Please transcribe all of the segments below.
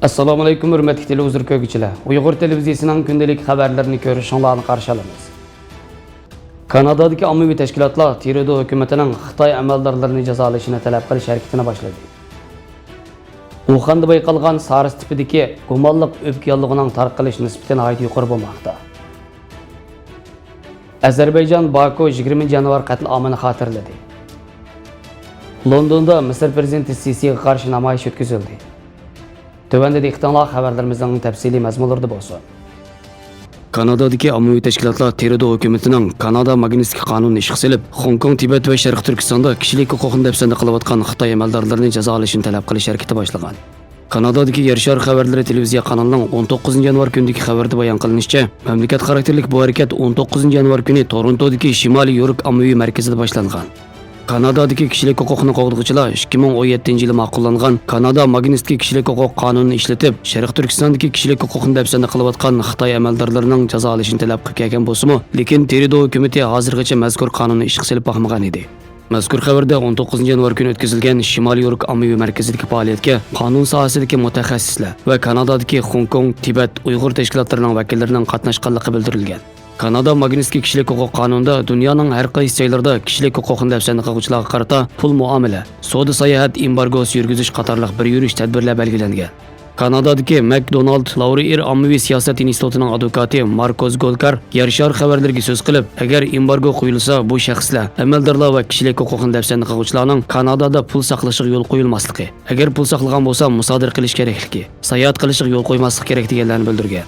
Assalomu alaykum hurmatli televizor ko'rguvchilar. Uyg'ur televiziyasining kundalik xabarlarini ko'rishinglarni qarshi olamiz. Kanadadagi ommaviy tashkilotlar Trudeau hukumatining Xitoy amaldorlarini jazolashini talab qilish harakatini boshladi. Uxanda bayqalgan SARS tipidagi gumonliq o'pka yollig'ining tarqalish nisbati nihoyat yuqori bo'lmoqda. Ozarbayjon Baku 20 yanvar qatl omini xotirladi. Londonda Misr prezidenti Sisiga qarshi namoyish o'tkazildi. Tövəndədə iqtanlar xəbərlərimizin təfsili məzmunlarında bolsun. Kanadadakı ommaviy tashkilotlar Trudeau hukumatining Kanada Magnitsky qonunini ishga solib, Hong Kong, Tibet va Sharq Turkistonda kishilik huquqini dafsanda qilayotgan Xitoy amaldorlarini jazolashni talab qilish harakati boshlagan. Kanadadagi Yershar xabarlari televiziya kanalining 19 yanvar kunidagi xabarda bayon qilinishicha, mamlakat xarakterlik bu harakat 19 yanvar kuni Torontodagi Shimoliy York ommaviy markazida boshlangan. Kanadadagi kishilik huquqni qo'g'dag'uvchilar 2017 yili ma'qullangan Kanada Magnitsky kishilik huquq qonunini ishlatib, Sharq Turkistondagi kishilik huquqini dafsanda qilayotgan Xitoy amaldorlarining jazolashini talab qilgan bo'lsa-mu, lekin Trudeau hukumati hozirgacha mazkur qonunni ishga solib boqmagan edi. Mazkur xabarda 19 yanvar kuni o'tkazilgan Shimoliy York ommaviy markazidagi faoliyatga qonun sohasidagi mutaxassislar va Kanadadagi Hong Kong, Tibet, Uyg'ur tashkilotlarining vakillarining qatnashganligi bildirilgan. Kanada Magnitsky kishilik huquq qonunida dunyoning har qaysi joylarida kishilik huquqini dafsanda qiluvchilarga qarata pul muomala, savdo sayohat embargosi yurgizish qatorliq bir yurish tadbirlar belgilangan. Kanadadagi McDonald Laurier ommaviy siyosat institutining advokati Marcos Golkar Yershar xabarlariga so'z qilib, agar embargo qo'yilsa, bu shaxslar, amaldorlar va kishilik huquqini dafsanda qiluvchilarning Kanadada pul saqlashiga yo'l qo'yilmasligi, agar pul saqlagan bo'lsa, musodir qilish kerakligi, sayohat qilishga yo'l qo'ymaslik kerak deganlarni bildirgan.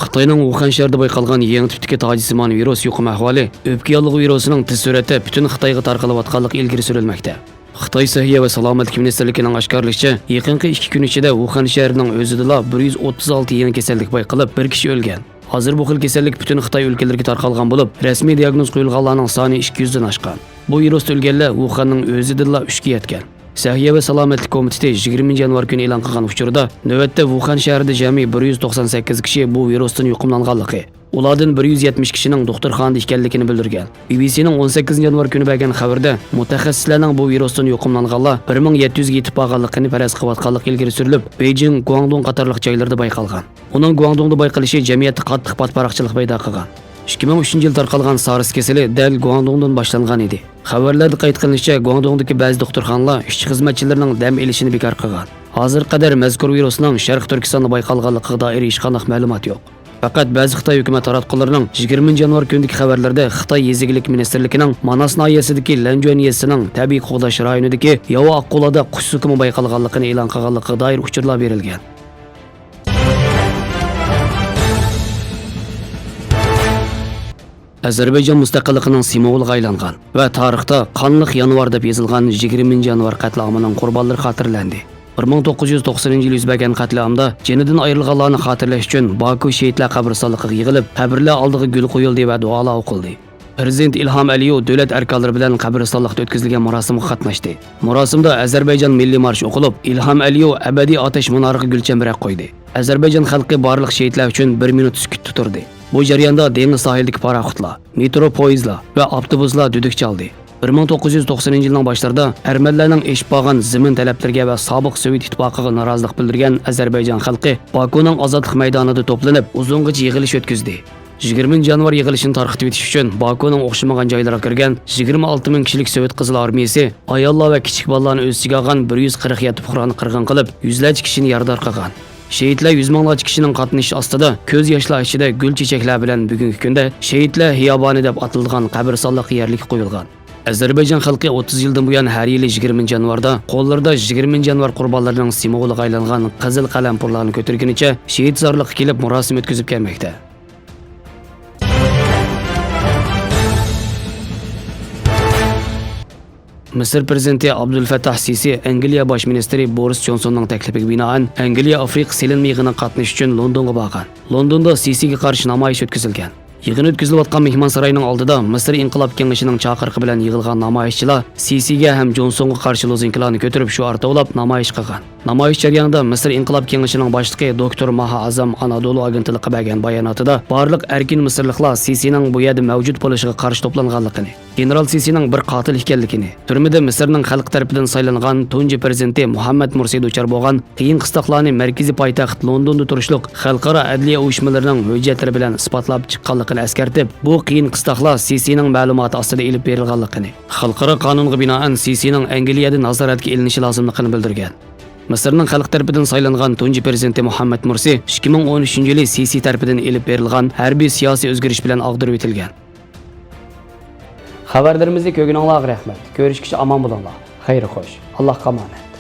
Xitoyning Wuhan shahrida bayqalgan yangi tipdagi tojisimon virus yuqum ahvoli o'pka yollig'i virusining tez sur'atda butun Xitoyga tarqalayotganligi ilgari surilmoqda. Xitoy Sog'liqni va salomatlik ministrligining oshkorlashicha, yaqinqi 2 kun ichida Wuhan shahrining o'zida 136 yangi kasallik bayqalib, bir kishi o'lgan. Hozir bu xil kasallik butun Xitoy o'lkalariga tarqalgan bo'lib, rasmiy diagnoz qo'yilganlarning soni 200 dan oshgan. Bu virusda o'lganlar Wuhanning o'zida 3 ga yetgan. Sog'liqni va salomatlik komiteti 20 yanvar kuni e'lon qilgan uchurda navbatda Wuhan shahrida jami 198 kishi bu virusdan yuqumlanganligi, ulardan 170 kishining doktorxonada ekanligini bildirgan. BBC'ning 18 yanvar kuni bergan xabarda mutaxassislarning bu virusdan yuqumlanganlar 1700 ga yetib qolganligini faraz qilayotganligi ilgari surilib, Beijing, Guangdong qatorliq joylarda bayqalgan. Uning Guangdongda bayqalishi jamiyatda qattiq patparaqchilik paydo qilgan. 2003 yil tarqalgan SARS kasali dal Guangdongdan boshlangan edi. Xabarlarda qayd qilinishicha, Guangdongdagi ba'zi doktorxonalar ishchi xizmatchilarining dam olishini bekor qilgan. Hozir qadar mazkur virusning Sharq Turkistonda bayqalganligiga doir hech qanday ma'lumot yo'q. Faqat ba'zi Xitoy hukumat taratqullarining 20 yanvar kunidagi xabarlarda Xitoy Yezigilik ministrligining Manas noyasidagi Lanjuan yesining tabiiy qo'g'dash rayonidagi Yova Aqulada qush sukumi bayqalganligini e'lon qilganligiga doir uchurlar berilgan. Ozarbayjon mustaqilligining simvoliga aylangan va tarixda qonliq yanvar deb yozilgan 20 yanvar qatlomining qurbonlari xotirlandi. 1990 yil yuz bergan qatlamda jinidan ayrilganlarni xotirlash uchun Baku shehidlar qabristonligiga yig'ilib, qabrlar oldiga gul qo'yildi va duolar o'qildi. Prezident İlham Aliyev davlat arkonlari bilan qabristonlikda o'tkazilgan marosimga qatnashdi. Marosimda Ozarbayjon milliy marshi o'qilib, İlham Aliyev abadiy otash munoriga gulchambarak qo'ydi. Ozarbayjon xalqi barliq shehidlar uchun 1 minut sukut tuturdi. Bu jarayonda dengiz sohilidagi paraxotlar, metro poyezdlar va avtobuslar duduq chaldi. 1990 yilning boshlarida armanlarning eshib qolgan zamin talablariga va sobiq Sovet ittifoqiga norozilik bildirgan Ozarbayjon xalqi Bakuning ozodlik maydonida to'planib, uzungacha yig'ilish o'tkazdi. 20 yanvar yig'ilishini tarqatib o'tish uchun Bakuning o'xshamagan joylariga kirgan 26 ming kishilik Sovet qizil armiyasi ayollar va kichik bolalarni o'z ichiga olgan 147 fuqaroni qirg'in qilib, yuzlarcha kishini yardar qilgan. Şehitler 100 minglarcha kishining qatnashishi ostida ko'z yoshlar ichida gul chechaklar bilan bugungi kunda shehidlar xiyoboni deb atilgan qabristonlik yerlik qo'yilgan. Ozarbayjon xalqi 30 yildan buyon har yili 20 yanvarda qo'llarida 20 yanvar qurbonlarining simvoliga aylangan qizil qalampurlarni ko'targanicha shehid zorliqqa kelib marosim o'tkazib kelmoqda. Misr prezidenti Abdulfatah Sisi Angliya bosh ministri Boris Johnsonning taklifiga binoan Angliya Afrika selinma yig'iniga qatnashish uchun Londonga borgan. Londonda Sisiga qarshi namoyish o'tkazilgan. Yig'in o'tkazilayotgan mehmonsaroyning oldida Misr inqilob kengashining chaqiriqi bilan yig'ilgan namoyishchilar Sisiga ham Johnsonga qarshi lozinkalarni ko'tarib shu artovlab namoyish qilgan. Namoyish jarayonida Misr inqilob kengashining boshlig'i Dr. Maha Azam Anadolu agentligi bergan bayonotida barliq erkin misrliklar Sisining bu yerda mavjud bo'lishiga qarshi to'planganligini general Sisining bir qotil ekanligini, turmada Misrning xalq tarafidan saylangan tunji prezidenti Muhammad Mursi duchor bo'lgan qiyin qistoqlarni markaziy poytaxt Londonda turishliq xalqaro adliya uyushmalarining hujjatlari bilan isbotlab chiqqanligini eskartib, bu qiyin qistoqlar Sisining ma'lumoti ostida elib berilganligini, xalqaro qonunga binoan Sisining Angliyada nazoratga ilinishi lozimligini bildirgan. Misrning xalq tarafidan saylangan tunji prezidenti Muhammad Mursi 2013-yili Sisi tarafidan elib berilgan harbiy siyosiy o'zgarish bilan og'dirib etilgan. Xabarlarimizni ko'rganingizga rahmat. Ko'rishguncha omon bo'linglar. Xayr xo'sh. Allohga omonat.